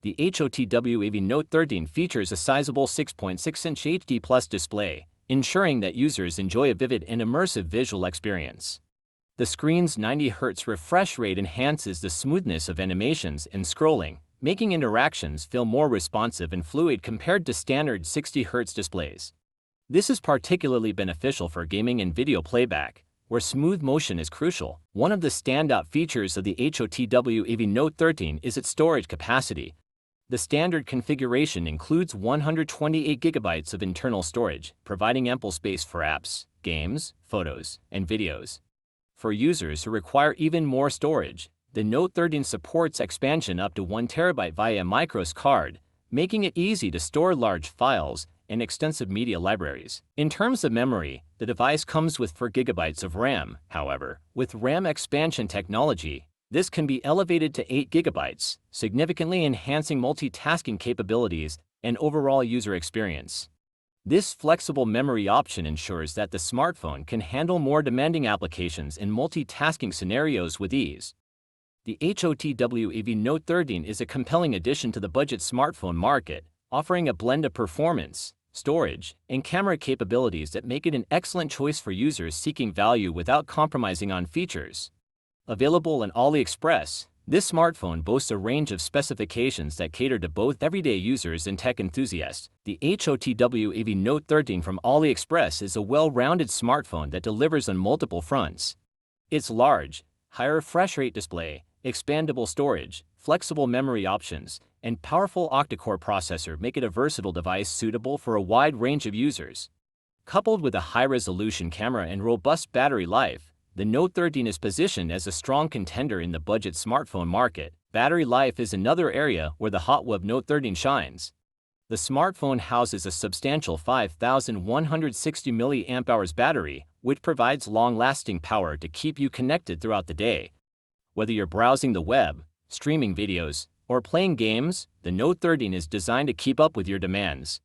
The HOTWAV Note 13 features a sizable 6.6-inch HD Plus display, ensuring that users enjoy a vivid and immersive visual experience. The screen's 90 Hz refresh rate enhances the smoothness of animations and scrolling, making interactions feel more responsive and fluid compared to standard 60 Hz displays. This is particularly beneficial for gaming and video playback, where smooth motion is crucial. One of the standout features of the HOTWAV Note 13 is its storage capacity. The standard configuration includes 128 GB of internal storage, providing ample space for apps, games, photos, and videos. For users who require even more storage, the Note 13 supports expansion up to 1 TB via a microSD card, making it easy to store large files and extensive media libraries. In terms of memory, the device comes with 4 GB of RAM. However, with RAM expansion technology, this can be elevated to 8 GB, significantly enhancing multitasking capabilities and overall user experience. This flexible memory option ensures that the smartphone can handle more demanding applications and multitasking scenarios with ease. The HOTWAV Note 13 is a compelling addition to the budget smartphone market, offering a blend of performance, storage, and camera capabilities that make it an excellent choice for users seeking value without compromising on features. Available on AliExpress, this smartphone boasts a range of specifications that cater to both everyday users and tech enthusiasts. The HOTWAV Note 13 from AliExpress is a well-rounded smartphone that delivers on multiple fronts. Its large, high refresh rate display, expandable storage, flexible memory options, and powerful octa-core processor make it a versatile device suitable for a wide range of users. Coupled with a high-resolution camera and robust battery life, the Note 13 is positioned as a strong contender in the budget smartphone market. Battery life is another area where the HOTWAV Note 13 shines. The smartphone houses a substantial 5,160 mAh battery, which provides long-lasting power to keep you connected throughout the day. Whether you're browsing the web, streaming videos, or playing games, the Note 13 is designed to keep up with your demands.